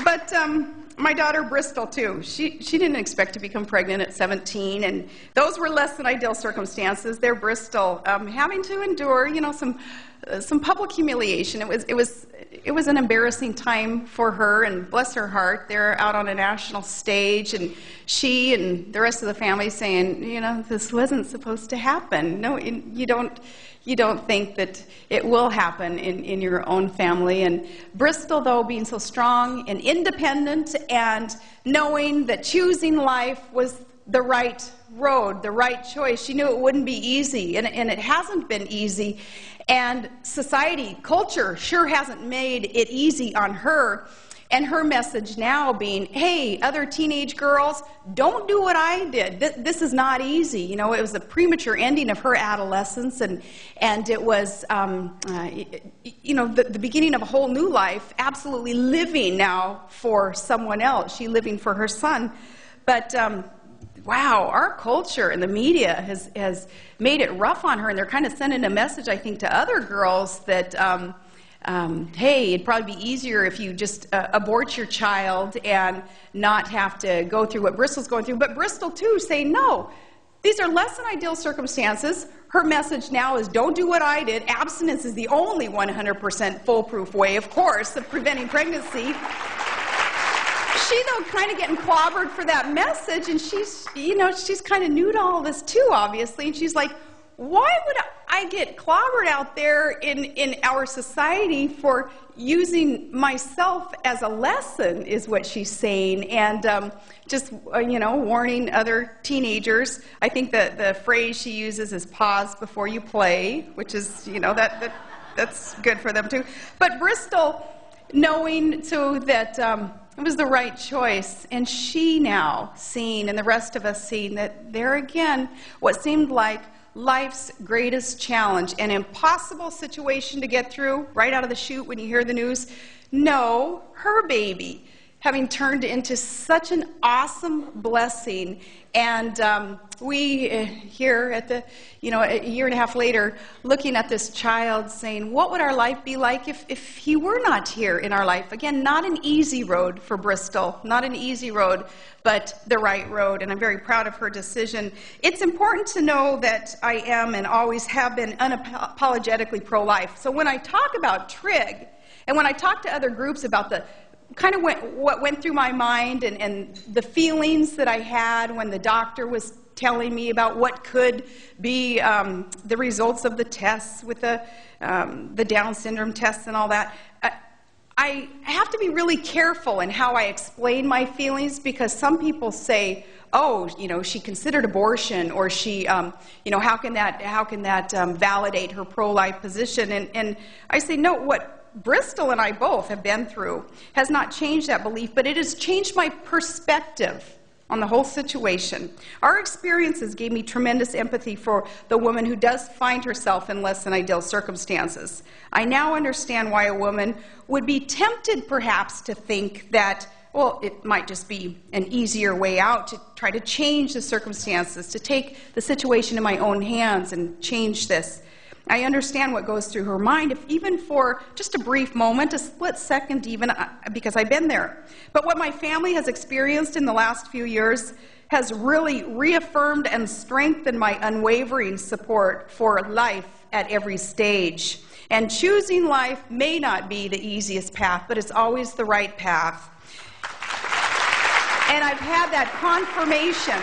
But my daughter Bristol, too, she didn't expect to become pregnant at 17, and those were less than ideal circumstances. There, Bristol, having to endure, some public humiliation. It was an embarrassing time for her, and bless her heart, they're out on a national stage, and she and the rest of the family saying, this wasn't supposed to happen. No, you don't think that it will happen in your own family. And Bristol, though, being so strong and independent and knowing that choosing life was the right road, the right choice, she knew it wouldn't be easy, and it hasn't been easy. And society, culture, sure hasn't made it easy on her. And her message now being, hey, other teenage girls, don't do what I did. This is not easy. It was a premature ending of her adolescence, and it was, the beginning of a whole new life, absolutely living now for someone else. She living for her son. But wow, our culture and the media has made it rough on her, and they're kind of sending a message, I think, to other girls that, hey, it'd probably be easier if you just abort your child and not have to go through what Bristol's going through. But Bristol, too, saying, no, these are less than ideal circumstances. Her message now is, don't do what I did. Abstinence is the only 100% foolproof way, of course, of preventing pregnancy. She, though, kind of getting clobbered for that message, and she's kind of new to all this, too, obviously, and she's like, why would I get clobbered out there in our society for using myself as a lesson, is what she's saying, and just, warning other teenagers. I think the phrase she uses is pause before you play, which is, that's good for them, too. But Bristol, knowing, too, that it was the right choice, and she now seeing, and the rest of us seeing, that there again, what seemed like life's greatest challenge, an impossible situation to get through right out of the chute when you hear the news. No, her baby having turned into such an awesome blessing. And we here at the, a year and a half later, looking at this child saying, what would our life be like if he were not here in our life? Again, not an easy road for Bristol, not an easy road, but the right road. And I'm very proud of her decision. It's important to know that I am and always have been unapologetically pro-life. So when I talk about Trig, and when I talk to other groups about the kind of what went through my mind and the feelings that I had when the doctor was telling me about what could be the results of the tests with the Down syndrome tests and all that, I have to be really careful in how I explain my feelings, because some people say, oh, she considered abortion, or she, how can that validate her pro-life position? And I say, no, what Bristol and I both have been through has not changed that belief, but it has changed my perspective on the whole situation. Our experiences gave me tremendous empathy for the woman who does find herself in less than ideal circumstances. I now understand why a woman would be tempted perhaps to think that, well, it might just be an easier way out to try to change the circumstances, to take the situation in my own hands and change this. I understand what goes through her mind, if even for just a brief moment, a split second even, because I've been there. But what my family has experienced in the last few years has really reaffirmed and strengthened my unwavering support for life at every stage. And choosing life may not be the easiest path, but it's always the right path. And I've had that confirmation.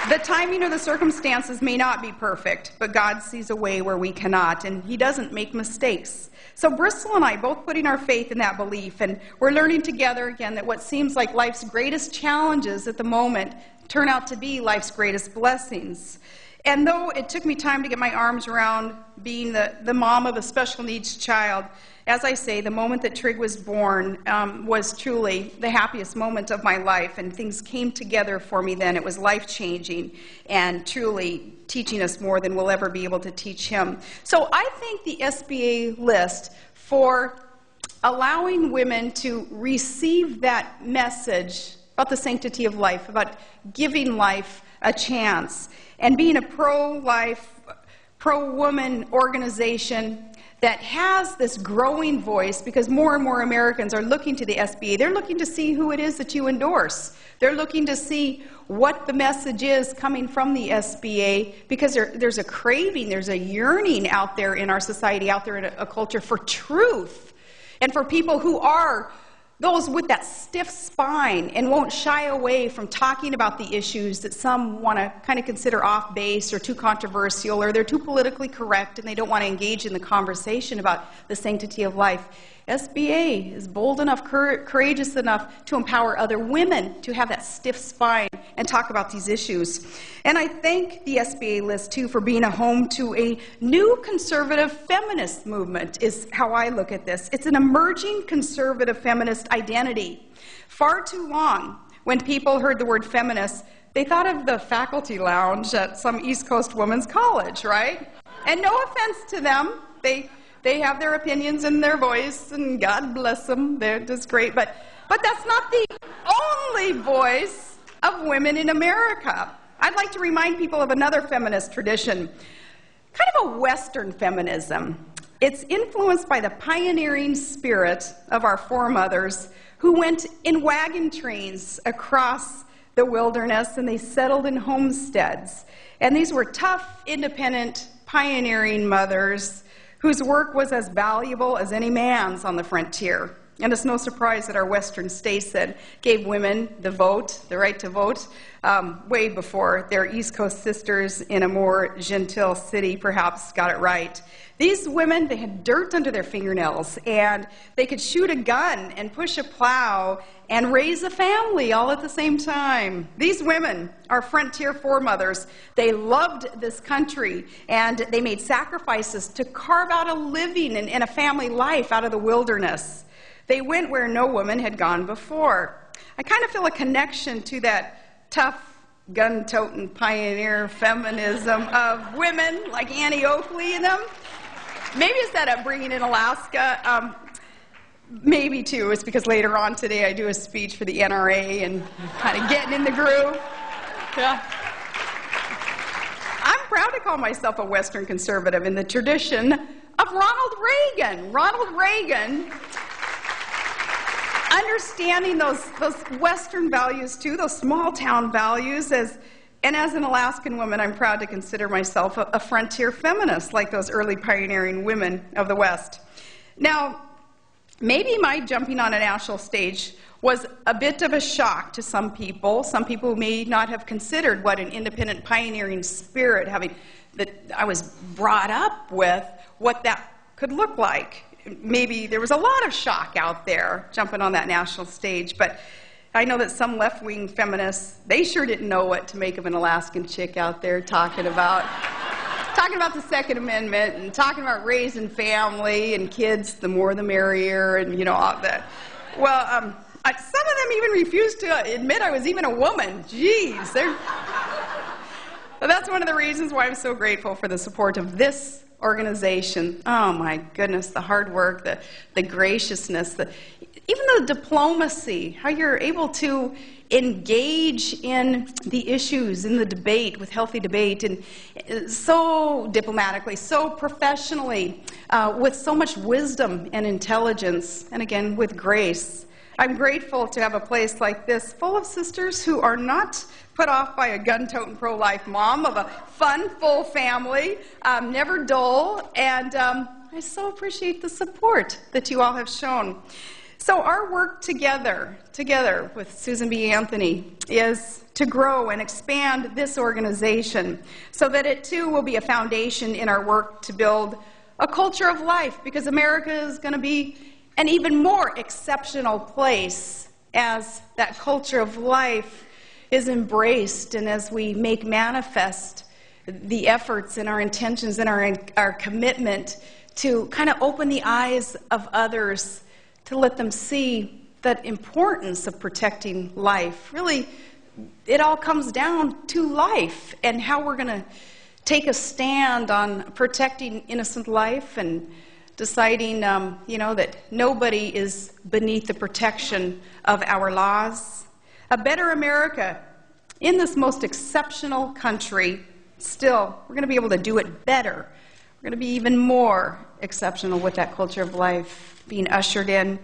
The timing or the circumstances may not be perfect, but God sees a way where we cannot, and He doesn't make mistakes. So Bristol and I both putting our faith in that belief, and we're learning together again that what seems like life's greatest challenges at the moment turn out to be life's greatest blessings. And though it took me time to get my arms around being the mom of a special needs child, as I say, the moment that Trig was born was truly the happiest moment of my life, and things came together for me then. It was life-changing and truly teaching us more than we'll ever be able to teach him. So I thank the SBA list for allowing women to receive that message about the sanctity of life, about giving life a chance, and being a pro-life, pro-woman organization that has this growing voice, because more and more Americans are looking to the SBA. They're looking to see who it is that you endorse. They're looking to see what the message is coming from the SBA, because there's a craving, there's a yearning out there in our society, out there in a culture for truth, and for people who are those with that stiff spine and won't shy away from talking about the issues that some want to kind of consider off base or too controversial, or they're too politically correct and they don't want to engage in the conversation about the sanctity of life. SBA is bold enough, courageous enough to empower other women to have that stiff spine and talk about these issues. And I thank the SBA list, too, for being a home to a new conservative feminist movement, is how I look at this. It's an emerging conservative feminist identity. Far too long, when people heard the word feminist, they thought of the faculty lounge at some East Coast women's college, right? And no offense to them. They have their opinions and their voice, and God bless them. They're just great. But that's not the only voice of women in America. I'd like to remind people of another feminist tradition, kind of a Western feminism. It's influenced by the pioneering spirit of our foremothers, who went in wagon trains across the wilderness, and they settled in homesteads. And these were tough, independent, pioneering mothers whose work was as valuable as any man's on the frontier. And it's no surprise that our Western states that gave women the vote, the right to vote, way before their East Coast sisters in a more genteel city perhaps got it right. These women, they had dirt under their fingernails, and they could shoot a gun and push a plow and raise a family all at the same time. These women, our frontier foremothers, they loved this country, and they made sacrifices to carve out a living and a family life out of the wilderness. They went where no woman had gone before. I kind of feel a connection to that tough, gun-toting pioneer feminism of women like Annie Oakley and them. Maybe it's that upbringing in Alaska. Maybe, too, it's because later on today I do a speech for the NRA and kind of getting in the groove. Yeah. I'm proud to call myself a Western conservative in the tradition of Ronald Reagan. Ronald Reagan, understanding those Western values, too, those small-town values, and as an Alaskan woman, I'm proud to consider myself a frontier feminist, like those early pioneering women of the West. Now, maybe my jumping on a national stage was a bit of a shock to some people who may not have considered what an independent pioneering spirit, that I was brought up with, what that could look like. Maybe there was a lot of shock out there jumping on that national stage, but I know that some left-wing feminists, they sure didn't know what to make of an Alaskan chick out there talking about the Second Amendment and talking about raising family and kids, the more the merrier, and all that. Well, some of them even refused to admit I was even a woman. Jeez, that's one of the reasons why I'm so grateful for the support of this organization. Oh my goodness, the hard work, the graciousness, even the diplomacy, how you're able to engage in the issues, in the debate, with healthy debate, and so diplomatically, so professionally, with so much wisdom and intelligence, and again, with grace. I'm grateful to have a place like this full of sisters who are not put off by a gun-toting pro-life mom, of a fun, full family, never dull, and I so appreciate the support that you all have shown. So our work together with Susan B. Anthony is to grow and expand this organization so that it too will be a foundation in our work to build a culture of life, because America is going to be an even more exceptional place as that culture of life is embraced, and as we make manifest the efforts and our intentions and our commitment to kind of open the eyes of others, to let them see that importance of protecting life. Really, it all comes down to life and how we're going to take a stand on protecting innocent life and deciding, that nobody is beneath the protection of our laws. A better America in this most exceptional country. Still, we're going to be able to do it better. We're We're going to be even more exceptional with that culture of life being ushered in.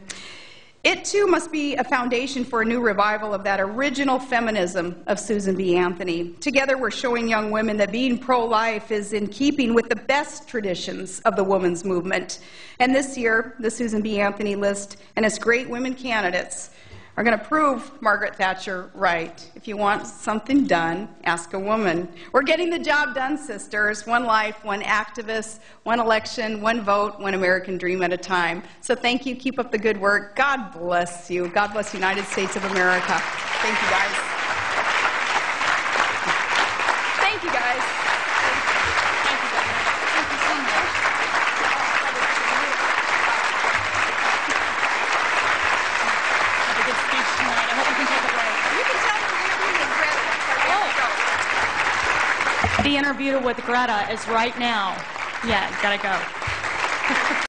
It, too, must be a foundation for a new revival of that original feminism of Susan B. Anthony. Together, we're showing young women that being pro-life is in keeping with the best traditions of the women's movement. And this year, the Susan B. Anthony list and its great women candidates are going to prove Margaret Thatcher right. If you want something done, ask a woman. We're getting the job done, sisters. One life, one activist, one election, one vote, one American dream at a time. So thank you. Keep up the good work. God bless you. God bless the United States of America. Thank you, guys. Thank you, guys. Thank you, guys. Thank you so much. The interview with Greta is right now. Yeah, gotta go.